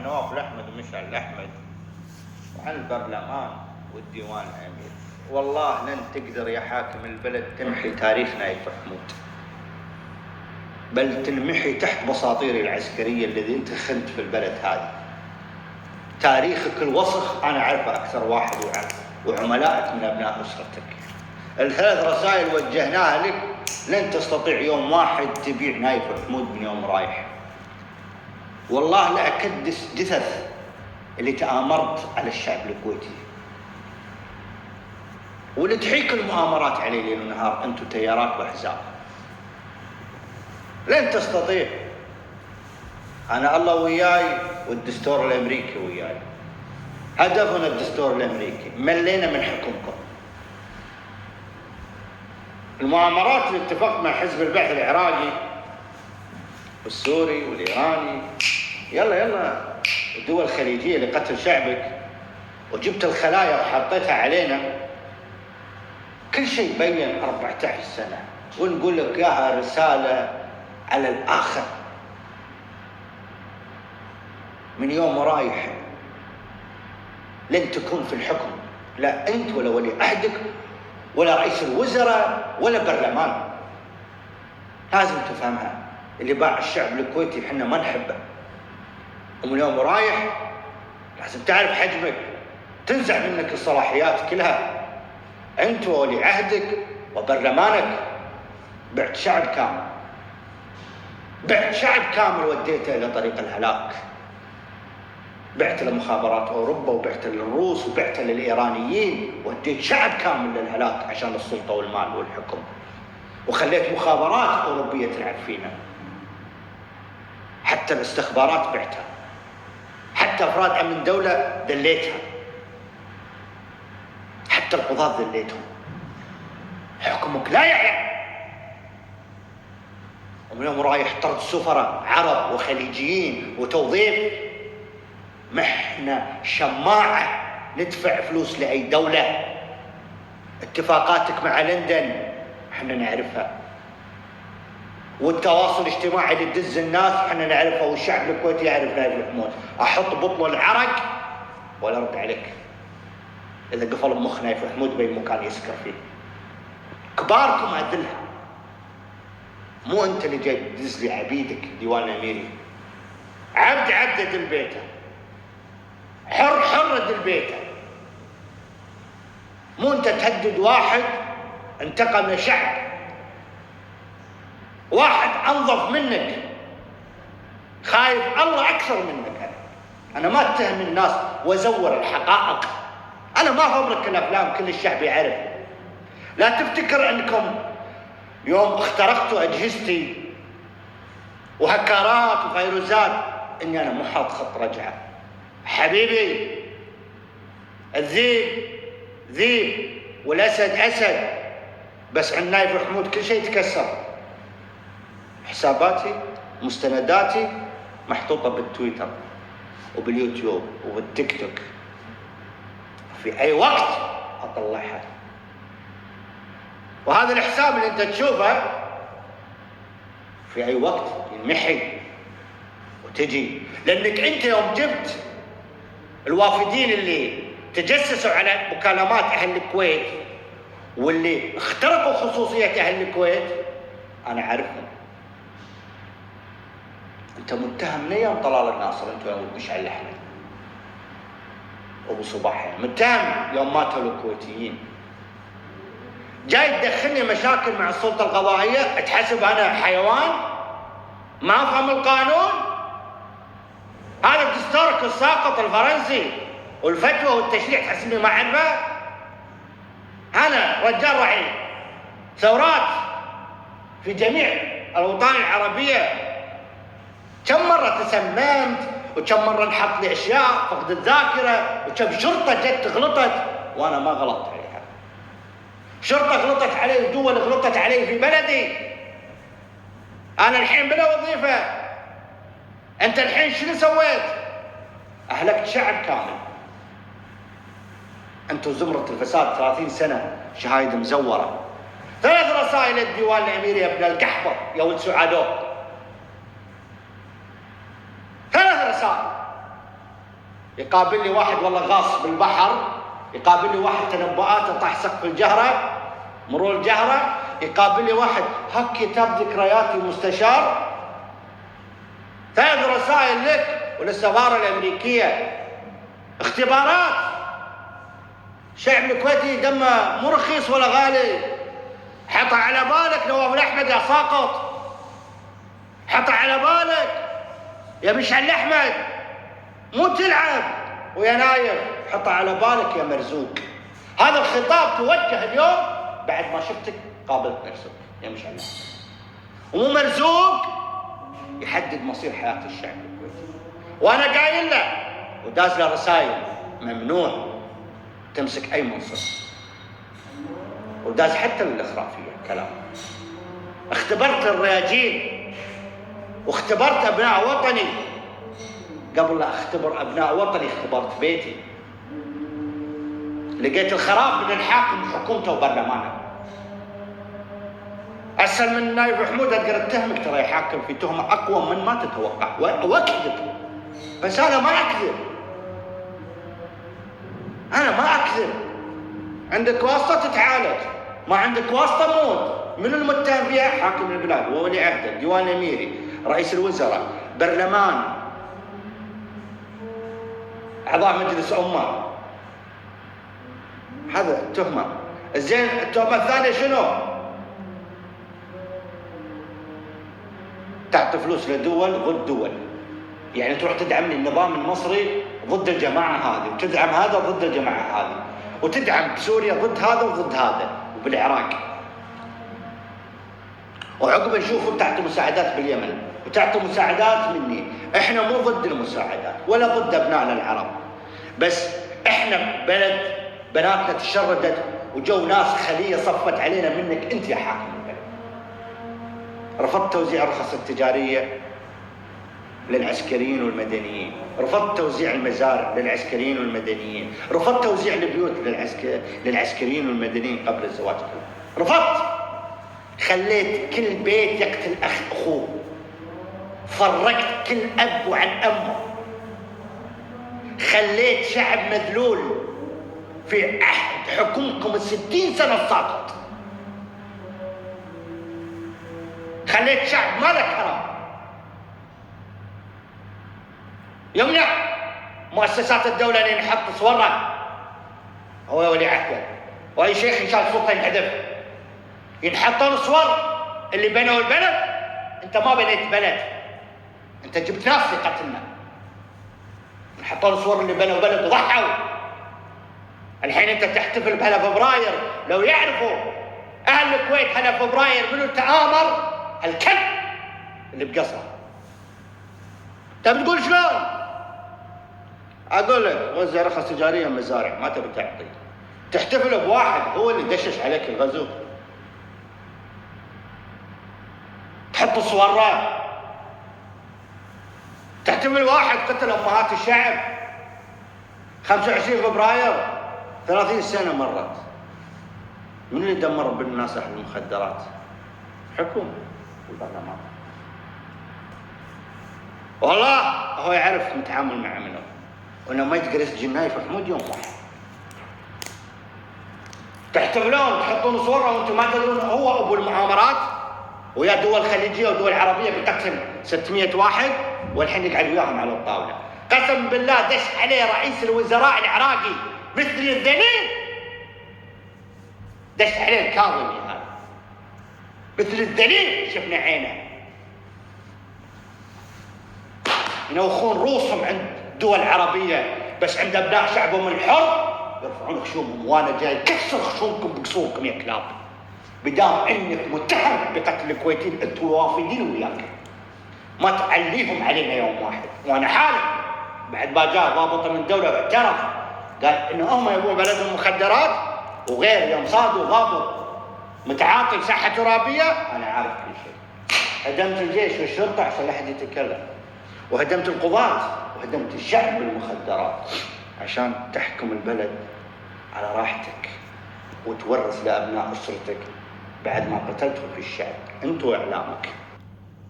النواف الأحمد ومشعل الأحمد، وعن البرلمان والديوان الأمير. والله لن تقدر يا حاكم البلد تمحي تاريخ نايف محمود، بل تنمحي تحت بساطير العسكرية الذي انت خنت في البلد هذه. تاريخك الوسخ أنا أعرفه أكثر واحد وعملائك من أبناء أسرتك. الثلاث رسائل وجهناها لك، لن تستطيع يوم واحد تبيع نايف محمود من يوم رايح. والله لأكدس جثث اللي تآمرت على الشعب الكويتي، واللي تحيك المؤامرات عليه ليل ونهار أنتم تيارات وأحزاب. لن تستطيع. أنا الله وياي والدستور الأمريكي وياي. هدفنا الدستور الأمريكي، ملينا من حكمكم. المؤامرات اللي اتفقت مع حزب البعث العراقي والسوري والإيراني، يلا الدول الخليجية لقتل شعبك، وجبت الخلايا وحطيتها علينا. كل شيء بين 14 سنة، ونقول لك ياها رسالة على الآخر. من يوم رايح لن تكون في الحكم، لا أنت ولا ولي عهدك ولا رئيس الوزراء ولا برلمان. لازم تفهمها. اللي باع الشعب الكويتي احنا ما نحبه، ومن يوم رايح لازم تعرف حجمك، تنزع منك الصلاحيات كلها. أنت وولي عهدك وبرلمانك بعت شعب كامل، بعت شعب كامل وديته إلى طريق الهلاك. بعت لمخابرات أوروبا، وبعت للروس، وبعت للإيرانيين، وديت شعب كامل للهلاك عشان السلطة والمال والحكم. وخليت مخابرات أوروبية تلعب فينا، حتى الاستخبارات بعتها، حتى أفراد أمن دولة دليتها، حتى القضاة دليتهم. حكمك لا يعلم. ومن يوم رايح طرد سفراء عرب وخليجيين وتوظيف. محنا شماعة ندفع فلوس لأي دولة. اتفاقاتك مع لندن احنا نعرفها، والتواصل الاجتماعي اللي تدز الناس احنا نعرفها، والشعب الكويتي يعرف نايف محمود. احط بطل العرق ولا ارد عليك اذا قفل مخ نايف محمود بين مكان يسكر فيه. كباركم اذلها، مو انت اللي جاي تدز لي عبيدك ديوان الاميري. عبد ادل بيته، حر ادل بيته. مو انت تهدد واحد انتقم من شعب، واحد انظف منك، خايف الله اكثر منك. انا ما اتهم الناس وازور الحقائق، انا ما فبرك الافلام كل الشعب يعرف. لا تفتكر انكم يوم اخترقتوا اجهزتي وهكارات وفيروزات اني انا مو حاط خط رجعه. حبيبي، الذيب ذيب والاسد اسد، بس عند نايف محمود كل شيء تكسر. حساباتي مستنداتي محطوطه بالتويتر وباليوتيوب وبالتيك توك، في اي وقت اطلعها. وهذا الحساب اللي انت تشوفه في اي وقت ينمحي وتجي، لانك انت يوم جبت الوافدين اللي تجسسوا على مكالمات اهل الكويت واللي اخترقوا خصوصيه اهل الكويت، انا اعرفهم. انت متهم من ايام طلال الناصر، انت يوم مشعل الاحمد ابو صباح، متهم يوم ماتوا الكويتيين. جاي تدخلني مشاكل مع السلطه القضائيه، تحسب انا حيوان ما افهم القانون؟ هذا دستورك الساقط الفرنسي والفتوى والتشريع تحسبني ما اعرفه؟ انا رجال رعيل ثورات في جميع الاوطان العربيه، كم مره تسممت وكم مره انحط لي اشياء فقد الذاكره، وكم شرطه جت غلطت وانا ما غلطت عليها. شرطه غلطت علي ودول غلطت علي في بلدي. انا الحين بلا وظيفه، انت الحين شنو سويت؟ اهلكت شعب كامل. انتم زمره الفساد 30 سنه شهايد مزوره. 3 رسائل الديوان الاميري يا ابن القحبه يا ولد سعادو. 3 رسائل يقابل لي واحد والله غاص بالبحر، يقابل لي واحد تنبؤات طاح سقف الجهرة، مرور الجهرة، يقابل لي واحد هك كتاب ذكرياتي مستشار. 3 رسائل لك وللسفارة الأمريكية، اختبارات. الشعب الكويتي دمه مو رخيص ولا غالي. حط على بالك نواف الأحمد يا ساقط، حط على بالك يا مشعل الأحمد، مو تلعب ويا نايف، حط على بالك يا مرزوق. هذا الخطاب توجه اليوم بعد ما شفتك قابلت مرزوق يا مشعل الأحمد. ومو مرزوق يحدد مصير حياة الشعب الكويتي. وأنا قايل له وداز له رسائل ممنوع تمسك أي منصب، وداز حتى للإخرافية كلام. اختبرت الرياجين واختبرت أبناء وطني، قبل لا أختبر أبناء وطني اختبرت بيتي. لقيت الخراب من الحاكم وحكومته وبرلمانه. أسهل من نايف محمود أقدر أتهمك ترى يحاكم في تهمة أقوى من ما تتوقع وأكذب، بس أنا ما أكذب، أنا ما أكذب. عندك واسطة تتعالج، ما عندك واسطة موت. من المتهم فيها؟ حاكم البلاد وولي عهده، ديوان أميري، رئيس الوزراء، برلمان، أعضاء مجلس أمة. هذا التهمة. الزين التهمة الثانية شنو؟ تعطي فلوس لدول ضد دول، يعني تروح تدعم لي النظام المصري ضد الجماعة هذه، وتدعم هذا ضد الجماعة هذه، وتدعم بسوريا ضد هذا وضد هذا، وبالعراق. وعقب نشوفوا تعطي مساعدات باليمن وتعطي مساعدات مني. احنا مو ضد المساعدات ولا ضد ابنائنا العرب، بس احنا بلد بناتنا تشردت وجو ناس خليه صفت علينا منك انت يا حاكم البلد. رفضت توزيع الرخص التجاريه للعسكريين والمدنيين، رفضت توزيع المزارع للعسكريين والمدنيين، رفضت توزيع البيوت للعسكريين والمدنيين قبل الزواج، رفضت. خليت كل بيت يقتل اخوه، فرقت كل اب عن امه، خليت شعب مذلول في عهد حكمكم 60 سنه الساقط. خليت شعب ما له كرم، يمنع مؤسسات الدوله ان ينحط صوره هو ولي عهده، واي شيخ ان شاء الله سلطه ينحذف، ينحطون صور اللي بنوا البلد. انت ما بنيت بلد، انت جبت ناس لقتلنا. ينحطون صور اللي بنوا بلد وضحوا. الحين انت تحتفل بهلا فبراير، لو يعرفوا اهل الكويت هلا فبراير منو تآمر؟ الكلب اللي بقصره. تبي تقول شلون؟ اقول لك وزع رخص تجاريه مزارع ما تبي تعطي، تحتفل بواحد هو اللي دشش عليك الغزو، تحط صوره، تحتفل واحد قتل امهات الشعب. 25 فبراير 30 سنه مرت. من اللي دمر بالناس اهل المخدرات؟ حكومه والبرلمان. والله هو يعرف متعامل مع منه، وانه ما يقدر يسجن نايف محمود يوم واحد. تحتفلون تحطون صوره وانتم ما تدرون هو ابو المؤامرات، ويا دول خليجيه ودول عربيه بتقتل 600 واحد، والحين يقعد وياهم على الطاوله. قسم بالله دش عليه رئيس الوزراء العراقي مثل الذليل، دش عليه الكاظمي هذا مثل الذليل، شفنا عينه. ينوخون رؤوسهم عند دول عربيه، بس عند ابناء شعبهم الحر يرفعون خشومهم. وانا جاي كسر خشومكم بقصوركم يا كلاب، بدام انك متهم بقتل الكويتيين انتم وافدين وياك، ما تعليهم علينا يوم واحد. وانا حالف بعد ما جاء ضابط من الدوله واعترف قال انه هم يبون بلدهم مخدرات وغير، يوم صادوا ضابط متعاطي ساحه ترابيه، انا عارف كل شيء. هدمت الجيش والشرطه عشان لا احد يتكلم، وهدمت القضاة، وهدمت الشعب بالمخدرات عشان تحكم البلد على راحتك وتورث لأبناء أسرتك بعد ما قتلتهم في الشعب أنت وإعلامك.